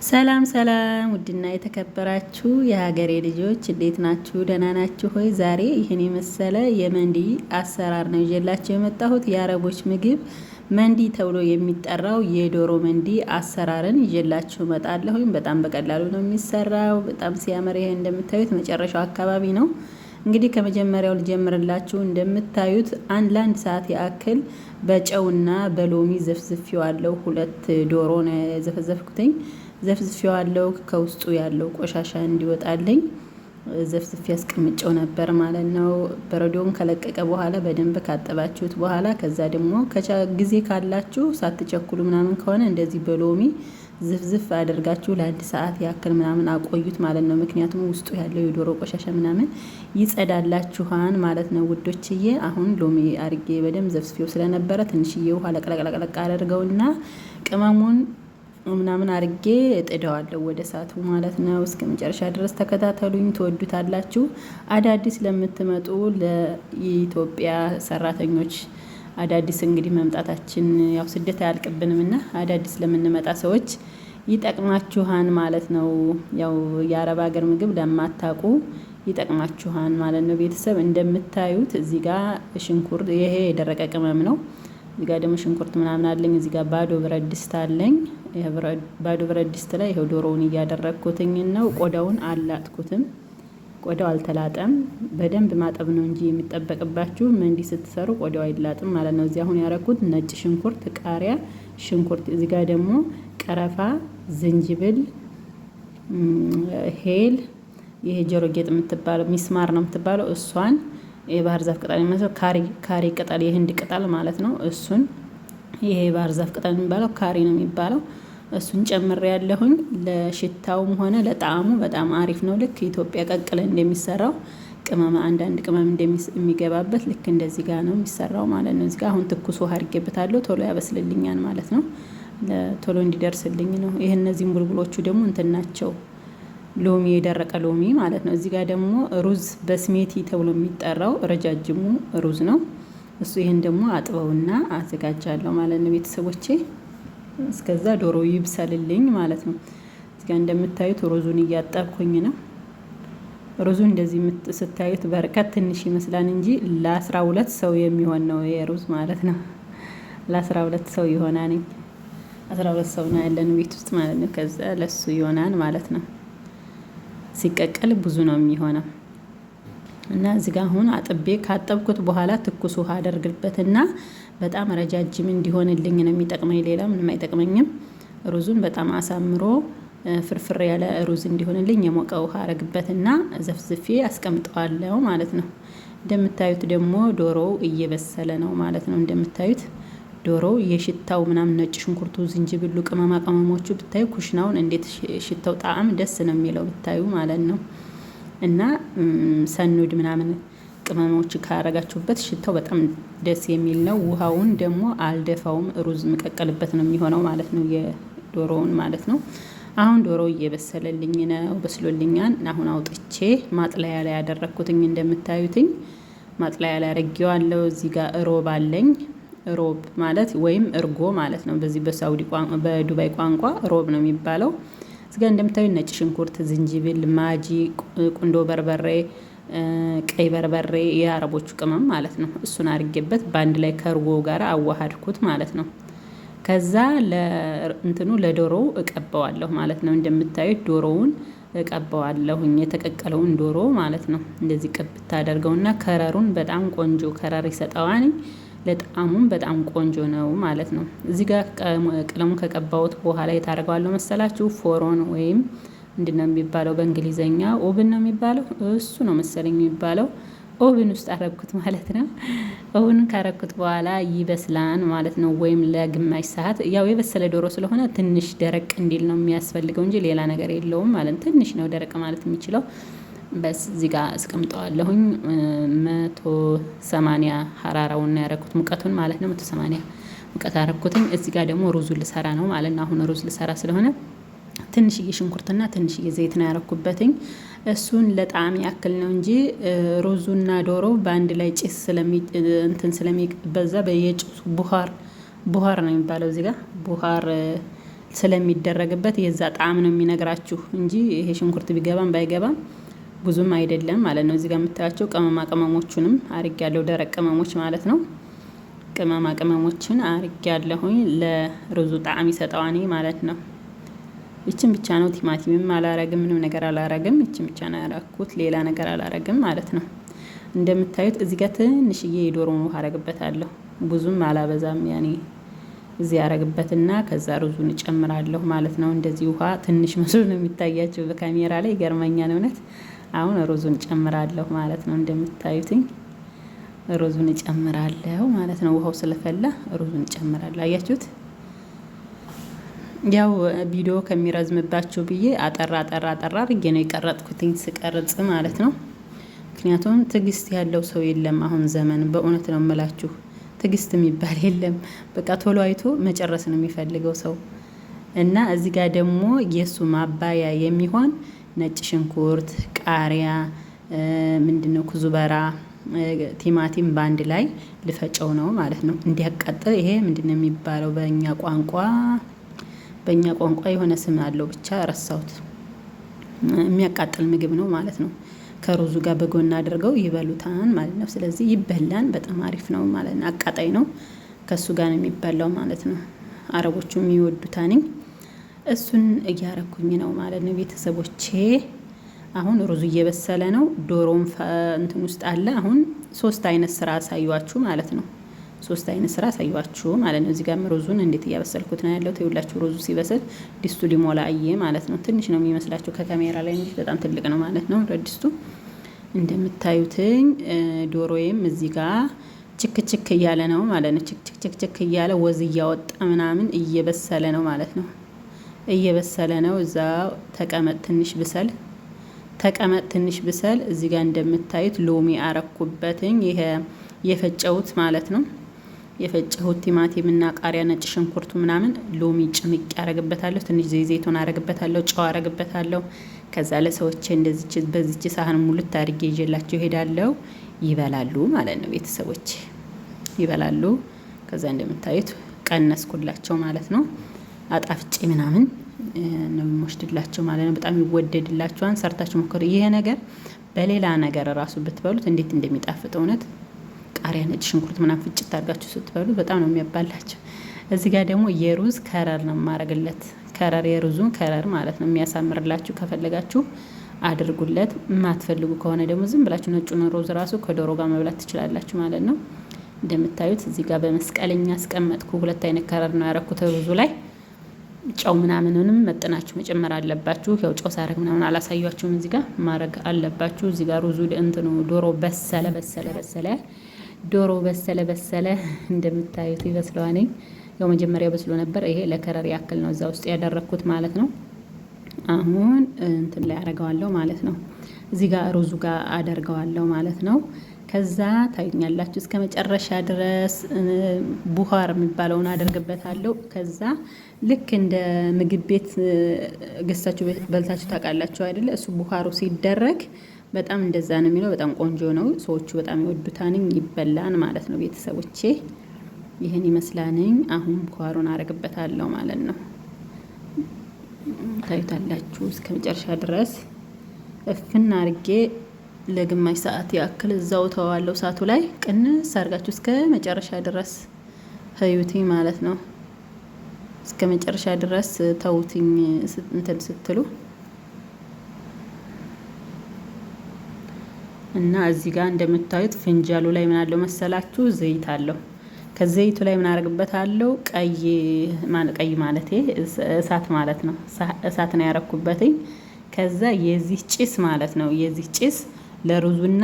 ሰላም ሰላም ውድና የተከበራችሁ የሀገሬ ልጆች እንዴት ናችሁ? ደህና ናችሁ ሆይ? ዛሬ ይህን የመሰለ የመንዲ አሰራር ነው ይዤላችሁ የመጣሁት። የአረቦች ምግብ መንዲ ተብሎ የሚጠራው የዶሮ መንዲ አሰራርን ይዤላችሁ እመጣለሁ። በጣም በቀላሉ ነው የሚሰራው። በጣም ሲያምር። ይሄ እንደምታዩት መጨረሻው አካባቢ ነው። እንግዲህ ከመጀመሪያው ልጀምርላችሁ። እንደምታዩት ለአንድ ሰዓት ያክል በጨውና በሎሚ ዘፍዝፌዋለሁ። 2 ዶሮ ነው የዘፈዘፍኩትኝ። ዘፍዝፌዋለሁ ከውስጡ ያለው ቆሻሻ እንዲወጣልኝ ዘፍዝፌ ያስቀምጨው ነበር ማለት ነው። በረዶውን ከለቀቀ በኋላ በደንብ ካጠባችሁት በኋላ ከዛ ደግሞ ጊዜ ካላችሁ ሳትቸኩሉ ምናምን ከሆነ እንደዚህ በሎሚ ዝፍዝፍ አድርጋችሁ ለ1 ሰዓት ያክል ምናምን አቆዩት ማለት ነው። ምክንያቱም ውስጡ ያለው የዶሮ ቆሻሻ ምናምን ይጸዳላችኋን ማለት ነው ውዶችዬ። አሁን ሎሚ አርጌ በደንብ ዘፍዝፌው ስለነበረ ትንሽዬ ውሃ ለቅለቅለቅ አድርገውና ቅመሙን ምናምን አርጌ እጥደዋለሁ ወደ እሳቱ ማለት ነው። እስከ መጨረሻ ድረስ ተከታተሉኝ፣ ትወዱታላችሁ። አዳዲስ ለምትመጡ ለኢትዮጵያ ሰራተኞች አዳዲስ እንግዲህ መምጣታችን ያው ስደት አያልቅብንም እና አዳዲስ ለምንመጣ ሰዎች ይጠቅማችኋን ማለት ነው። ያው የአረብ ሀገር ምግብ ለማታውቁ ይጠቅማችኋን ማለት ነው። ቤተሰብ እንደምታዩት እዚህ ጋር ሽንኩርት፣ ይሄ የደረቀ ቅመም ነው። እዚህ ጋር ደግሞ ሽንኩርት ምናምን አለኝ። እዚህ ጋር ባዶ ብረት ድስት አለኝ። ባዶ ብረት ድስት ላይ ይሄው ዶሮውን እያደረግኩትኝ ነው። ቆዳውን አላጥኩትም። ቆዳው አልተላጠም። በደንብ ማጠብ ነው እንጂ የሚጠበቅባችሁ መንዲ ስትሰሩ ቆዳው አይላጥም ማለት ነው። እዚህ አሁን ያረኩት ነጭ ሽንኩርት፣ ቃሪያ፣ ሽንኩርት፣ እዚህ ጋር ደግሞ ቀረፋ፣ ዝንጅብል፣ ሄል፣ ይሄ ጆሮ ጌጥ የምትባለው ሚስማር ነው የምትባለው እሷን፣ የባህር ዛፍ ቅጠል የሚመስለው ካሪ ቅጠል፣ የህንድ ቅጠል ማለት ነው። እሱን ይሄ የባህር ዛፍ ቅጠል የሚባለው ካሪ ነው የሚባለው። እሱን ጨምሬ ያለሁኝ። ለሽታውም ሆነ ለጣዕሙ በጣም አሪፍ ነው። ልክ ኢትዮጵያ ቀቅለን እንደሚሰራው ቅመም፣ አንዳንድ ቅመም እንደሚገባበት ልክ እንደዚህ ጋር ነው የሚሰራው ማለት ነው። እዚህ ጋር አሁን ትኩስ ውሃ አድርጌበታለሁ። ቶሎ ያበስልልኛል ማለት ነው። ቶሎ እንዲደርስልኝ ነው። ይሄ እነዚህም ቡልቡሎቹ ደግሞ እንትን ናቸው፣ ሎሚ፣ የደረቀ ሎሚ ማለት ነው። እዚህ ጋር ደግሞ ሩዝ በስሜቲ ተብሎ የሚጠራው ረጃጅሙ ሩዝ ነው እሱ። ይሄን ደግሞ አጥበውና አዘጋጃለሁ ማለት ነው ቤተሰቦቼ። እስከዛ ዶሮ ይብሰልልኝ ማለት ነው። እዚህ ጋር እንደምታዩት ሩዙን እያጠብኩኝ ነው። ሩዙ እንደዚህ ስታዩት በርከት ትንሽ ይመስላል እንጂ ለ12 ሰው የሚሆን ነው የሩዝ ማለት ነው። ለ12 ሰው ይሆናል። 12 ሰው ነው ያለን ቤት ውስጥ ማለት ነው። ከዛ ለሱ ይሆናል ማለት ነው። ሲቀቀል ብዙ ነው የሚሆነው እና እዚህ ጋር አሁን አጥቤ ካጠብኩት በኋላ ትኩስ ውሃ አደርግበትና በጣም ረጃጅም እንዲሆንልኝ ነው የሚጠቅመኝ። ሌላ ምንም አይጠቅመኝም። ሩዙን በጣም አሳምሮ ፍርፍር ያለ ሩዝ እንዲሆንልኝ የሞቀ ውሃ አረግበትና ዘፍዝፌ አስቀምጠዋለሁ ማለት ነው። እንደምታዩት ደግሞ ዶሮው እየበሰለ ነው ማለት ነው። እንደምታዩት ዶሮው የሽታው ምናምን ነጭ ሽንኩርቱ፣ ዝንጅብሉ፣ ቅመማ ቅመሞቹ ብታዩ ኩሽናውን እንዴት ሽታው ጣዕም ደስ ነው የሚለው ብታዩ ማለት ነው። እና ሰኑድ ምናምን ቅመሞች ካረጋችሁበት ሽታው በጣም ደስ የሚል ነው። ውሃውን ደግሞ አልደፋውም፣ ሩዝ መቀቀልበት ነው የሚሆነው ማለት ነው፣ የዶሮውን ማለት ነው። አሁን ዶሮ እየበሰለልኝ ነው፣ በስሎልኛል። አሁን አውጥቼ ማጥለያ ላይ ያደረኩትኝ እንደምታዩትኝ ማጥለያ ላይ አረጌዋለሁ። እዚህ ጋር ሮብ አለኝ። ሮብ ማለት ወይም እርጎ ማለት ነው። በዚህ በዱባይ ቋንቋ ሮብ ነው የሚባለው። እዚህ ጋር እንደምታዩት ነጭ ሽንኩርት፣ ዝንጅብል፣ ማጂ፣ ቁንዶ በርበሬ፣ ቀይ በርበሬ፣ የአረቦቹ ቅመም ማለት ነው። እሱን አድርጌበት በአንድ ላይ ከእርጎ ጋር አዋሃድኩት ማለት ነው። ከዛ ለዶሮው እቀባዋለሁ ማለት ነው። እንደምታዩት ዶሮውን እቀባዋለሁኝ፣ የተቀቀለውን ዶሮ ማለት ነው። እንደዚህ ቅብት አደርገውና ከረሩን በጣም ቆንጆ ከረር ይሰጠዋል። ለጣዕሙም በጣም ቆንጆ ነው ማለት ነው። እዚህ ጋር ቀለሙን ከቀባሁት በኋላ የታረገዋለሁ መሰላችሁ ፎሮን ወይም ምንድነው የሚባለው በእንግሊዘኛ ኦብን ነው የሚባለው። እሱ ነው መሰለኝ የሚባለው። ኦብን ውስጥ አረግኩት ማለት ነው። ኦብን ካረግኩት በኋላ ይበስላን ማለት ነው። ወይም ለግማሽ ሰዓት። ያው የበሰለ ዶሮ ስለሆነ ትንሽ ደረቅ እንዲል ነው የሚያስፈልገው እንጂ ሌላ ነገር የለውም ማለት ትንሽ ነው ደረቅ ማለት የሚችለው። በስ እዚህ ጋር አስቀምጠዋለሁኝ 180 ሐራራውን ያረኩት ሙቀቱን ማለት ነው። 180 ሙቀት አረኩትኝ። እዚህ ጋር ደግሞ ሩዙን ልሰራ ነው ማለት ነው። አሁን ሩዝ ልሰራ ስለሆነ ትንሽዬ ሽንኩርትና ትንሽዬ ዘይት ነው ያረኩበትኝ። እሱን ለጣዕም ያክል ነው እንጂ ሩዙና ዶሮ በአንድ ላይ ጭስ ስለሚበዛ በየጭሱ ቡሃር ነው የሚባለው። እዚህ ጋር ቡሃር ስለሚደረግበት የዛ ጣዕም ነው የሚነግራችሁ እንጂ ይሄ ሽንኩርት ቢገባም ባይገባም ብዙም አይደለም ማለት ነው። እዚህ ጋር የምታያቸው ቅመማ ቅመሞቹንም አርግ ያለው ደረቅ ቅመሞች ማለት ነው። ቅመማ ቅመሞችን አርግ ያለሁኝ ለሩዙ ጣዕም ይሰጠዋኔ ማለት ነው። ይችን ብቻ ነው። ቲማቲምም አላረግም፣ ምንም ነገር አላረግም። ይችን ብቻ ነው ያረኩት፣ ሌላ ነገር አላረግም ማለት ነው። እንደምታዩት እዚህ ጋር ትንሽዬ የዶሮውን ውሃ አረግበታለሁ። ብዙም አላበዛም። ያኔ እዚህ ያረግበትና ከዛ ሩዙን እጨምራለሁ ማለት ነው። እንደዚህ ውሃ ትንሽ መስሎ ነው የሚታያቸው በካሜራ ላይ፣ ይገርመኛል እውነት። አሁን ሩዙን እጨምራለሁ ማለት ነው። እንደምታዩትኝ ሩዙን እጨምራለሁ ማለት ነው። ውሃው ስለፈላ ሩዙን እጨምራለሁ። አያችሁት? ያው ቪዲዮ ከሚረዝምባችሁ ብዬ አጠራ አድርጌ ነው የቀረጥኩትኝ ስቀርጽ ማለት ነው። ምክንያቱም ትዕግስት ያለው ሰው የለም አሁን ዘመን። በእውነት ነው የምላችሁ፣ ትዕግስት የሚባል የለም። በቃ ቶሎ አይቶ መጨረስ ነው የሚፈልገው ሰው። እና እዚህ ጋር ደግሞ የሱ ማባያ የሚሆን ነጭ ሽንኩርት፣ ቃሪያ፣ ምንድነው ኩዙበራ፣ ቲማቲም በአንድ ላይ ልፈጨው ነው ማለት ነው እንዲያቃጥል። ይሄ ምንድነው የሚባለው በእኛ ቋንቋ የሆነ ስም አለው፣ ብቻ ረሳሁት። የሚያቃጥል ምግብ ነው ማለት ነው። ከሩዙ ጋር በጎን አድርገው ይበሉታን ማለት ነው። ስለዚህ ይበላን፣ በጣም አሪፍ ነው ማለት ነው። አቃጣይ ነው፣ ከሱ ጋር ነው የሚበላው ማለት ነው። አረቦቹ የሚወዱታንኝ እሱን እያረኩኝ ነው ማለት ነው ቤተሰቦቼ። አሁን ሩዙ እየበሰለ ነው። ዶሮም እንትን ውስጥ አለ። አሁን 3 አይነት ስራ አሳዩዋችሁ ማለት ነው። 3 አይነት ስራ አሳዩዋችሁ ማለት ነው። እዚህ ጋር ሩዙን እንዴት እያበሰልኩት ነው ያለው። ተይውላችሁ ሩዙ ሲበስል ዲስቱ ሊሞላዬ ማለት ነው። ትንሽ ነው የሚመስላችሁ ከካሜራ ላይ እንጂ በጣም ትልቅ ነው ማለት ነው ዲስቱ። እንደምታዩትኝ ዶሮዬም እዚህ ጋር ችክ እያለ ነው ማለት ነው። ችክ እያለ ወዝ እያወጣ ምናምን እየበሰለ ነው ማለት ነው። እየበሰለ ነው። እዛ ተቀመጥ ትንሽ ብሰል። እዚህ ጋር እንደምታዩት ሎሚ አረኩበትኝ። ይሄ የፈጨሁት ማለት ነው። የፈጨሁት ቲማቲም እና ቃሪያ፣ ነጭ ሽንኩርቱ ምናምን ሎሚ ጭምቅ ያረግበታለሁ። ትንሽ ዘይቱን አረግበታለሁ፣ ጨው አረግበታለሁ። ከዛ ለሰዎች እንደዚህ በዚች ሳህን ሙሉት አድርጌ ይዤላቸው ይሄዳለሁ። ይበላሉ ማለት ነው ቤተሰቦች፣ ይበላሉ። ከዛ እንደምታዩት ቀነስኩላቸው ማለት ነው። አጣፍጬ ምናምን ነው የምወስድላቸው ማለት ነው። በጣም ይወደድላቸዋል። ሰርታችሁ ሞክሩ። ይሄ ነገር በሌላ ነገር ራሱ ብትበሉት እንዴት እንደሚጣፍጥ እውነት። ቃሪያ፣ ነጭ ሽንኩርት ምናምን ፍጭት አድርጋችሁ ስትበሉት በጣም ነው የሚያባላቸው። እዚህ ጋር ደግሞ የሩዝ ከረር ነው የማረግለት። ከረር፣ የሩዙን ከረር ማለት ነው የሚያሳምርላችሁ። ከፈለጋችሁ አድርጉለት። የማትፈልጉ ከሆነ ደግሞ ዝም ብላችሁ ነጩን ሩዝ ራሱ ከዶሮ ጋር መብላት ትችላላችሁ ማለት ነው። እንደምታዩት እዚህ ጋር በመስቀለኛ አስቀመጥኩ። 2 አይነት ከረር ነው ያረኩት ሩዙ ላይ። ጨው ምናምንንም መጥናችሁ መጨመር አለባችሁ። ያው ጨው ሳረግ ምናምን አላሳያችሁም። እዚህ ጋር ማድረግ አለባችሁ። እዚህ ጋር ሩዙ እንትኑ ዶሮ በሰለ። ዶሮ በሰለ እንደምታዩት ይበስለዋል። ያው መጀመሪያ በስሎ ነበር። ይሄ ለከረር ያክል ነው እዛ ውስጥ ያደረኩት ማለት ነው። አሁን እንትን ላይ አደርገዋለሁ ማለት ነው። እዚህ ጋር ሩዙ ጋር አደርገዋለሁ ማለት ነው። ከዛ ታዩኛላችሁ እስከ መጨረሻ ድረስ ቡኻር የሚባለውን አደርግበታለሁ። ከዛ ልክ እንደ ምግብ ቤት ገዝታችሁ በልታችሁ ታውቃላችሁ አይደለ? እሱ ቡኻሩ ሲደረግ በጣም እንደዛ ነው የሚለው። በጣም ቆንጆ ነው። ሰዎቹ በጣም ይወዱታንኝ፣ ይበላን ማለት ነው ቤተሰቦቼ። ይህን ይመስላንኝ። አሁን ቡኻሩን አደርግበታለሁ ማለት ነው። ታዩታላችሁ እስከ መጨረሻ ድረስ እፍና አርጌ ለግማሽ ሰዓት ያክል እዛው ተዋለው። እሳቱ ላይ ቅንስ አርጋችሁ እስከ መጨረሻ ድረስ ህዩቲኝ ማለት ነው። እስከ መጨረሻ ድረስ ተውቲኝ እንትን ስትሉ እና እዚህ ጋር እንደምታዩት ፍንጃሉ ላይ ምን አለው መሰላችሁ? ዘይት አለው። ከዘይቱ ላይ ምን አረግበታለሁ? ቀይ ማለቴ እሳት ማለት ነው። እሳት ነው ያረኩበትኝ። ከዛ የዚህ ጭስ ማለት ነው። የዚህ ጭስ ለሩዙና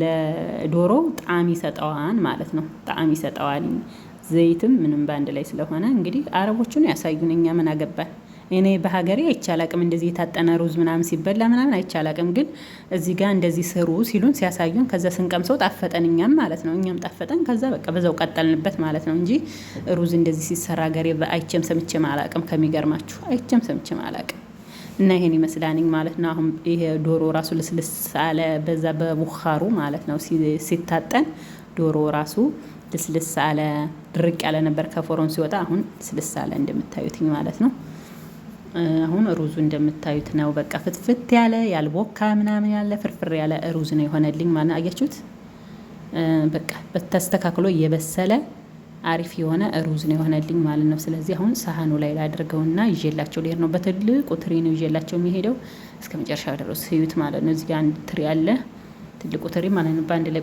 ለዶሮ ጣዕም ይሰጠዋል ማለት ነው። ጣዕም ይሰጠዋል። ዘይትም ምንም በአንድ ላይ ስለሆነ እንግዲህ አረቦቹን ያሳዩን፣ እኛ ምን አገባን። እኔ በሀገሬ አይቻላቅም እንደዚህ የታጠነ ሩዝ ምናምን ሲበላ ምናምን አይቻላቅም። ግን እዚህ ጋር እንደዚህ ስሩ ሲሉን ሲያሳዩን፣ ከዛ ስንቀምሰው ጣፈጠን እኛም ማለት ነው። እኛም ጣፈጠን። ከዛ በቃ በዛው ቀጠልንበት ማለት ነው እንጂ ሩዝ እንደዚህ ሲሰራ ሀገሬ አይቼም ሰምቼም አላቅም። ከሚገርማችሁ አይቼም ሰምቼም አላቅም። እና ይሄን ይመስላንኝ ማለት ነው። አሁን ይሄ ዶሮ ራሱ ልስልስ አለ በዛ በቡኻሩ ማለት ነው። ሲታጠን ዶሮ ራሱ ልስልስ አለ። ድርቅ ያለ ነበር ከፎሮን ሲወጣ፣ አሁን ልስልስ አለ እንደምታዩትኝ ማለት ነው። አሁን ሩዙ እንደምታዩት ነው። በቃ ፍትፍት ያለ ያልቦካ ምናምን ያለ ፍርፍር ያለ ሩዝ ነው የሆነልኝ ማለት አያችሁት። በቃ በተስተካክሎ እየበሰለ አሪፍ የሆነ ሩዝ ነው የሆነልኝ ማለት ነው። ስለዚህ አሁን ሳህኑ ላይ ላድርገውና ይዤላቸው ልሄድ ነው። በትልቁ ትሪ ነው ይዤላቸው የሚሄደው። እስከ መጨረሻ ድረስ ህዩት ማለት ነው። እዚህ ጋር አንድ ትሪ አለ፣ ትልቁ ትሪ ማለት ነው። በአንድ ላይ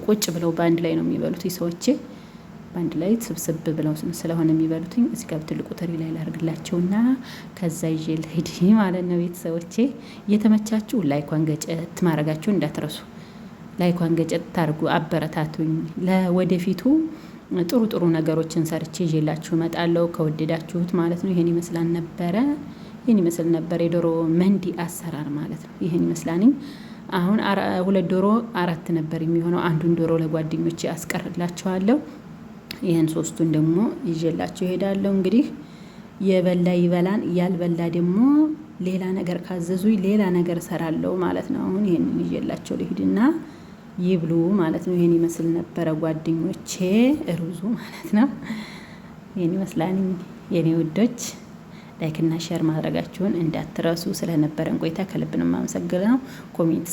ቁጭ ብለው በአንድ ላይ ነው የሚበሉት ሰዎቼ። በአንድ ላይ ስብስብ ብለው ስለሆነ የሚበሉትኝ እዚህ ጋር ትልቁ ትሪ ላይ ላድርግላቸውና ከዛ ይዤ ልሄድ ማለት ነው። ቤተሰቦቼ እየተመቻችሁ ላይኳን ገጨት ማድረጋችሁ እንዳትረሱ። ላይኳን ገጨት ታርጉ፣ አበረታቱኝ። ለወደፊቱ ጥሩ ጥሩ ነገሮችን ሰርቼ ይዤላችሁ እመጣለሁ ከወደዳችሁት ማለት ነው። ይሄን ይመስላል ነበረ። ይሄን ይመስል ነበር የዶሮ መንዲ አሰራር ማለት ነው። ይሄን ይመስላልኝ። አሁን 2 ዶሮ 4 ነበር የሚሆነው። አንዱን ዶሮ ለጓደኞቼ አስቀርላችኋለሁ። ይሄን 3ቱን ደግሞ ይዤላችሁ እሄዳለሁ። እንግዲህ የበላ ይበላን፣ ያልበላ ደግሞ ሌላ ነገር ካዘዙኝ ሌላ ነገር እሰራለሁ ማለት ነው። አሁን ይሄንን ይዤላችሁ ልሂድና ይብሉ ማለት ነው። ይሄን ይመስል ነበረ ጓደኞቼ ሩዙ ማለት ነው። ይሄን ይመስላል የኔ ውዶች። ላይክ እና ሼር ማድረጋችሁን እንዳትረሱ። ስለነበረን ቆይታ ከልብ ነው የማመሰግነው። ኮሜንት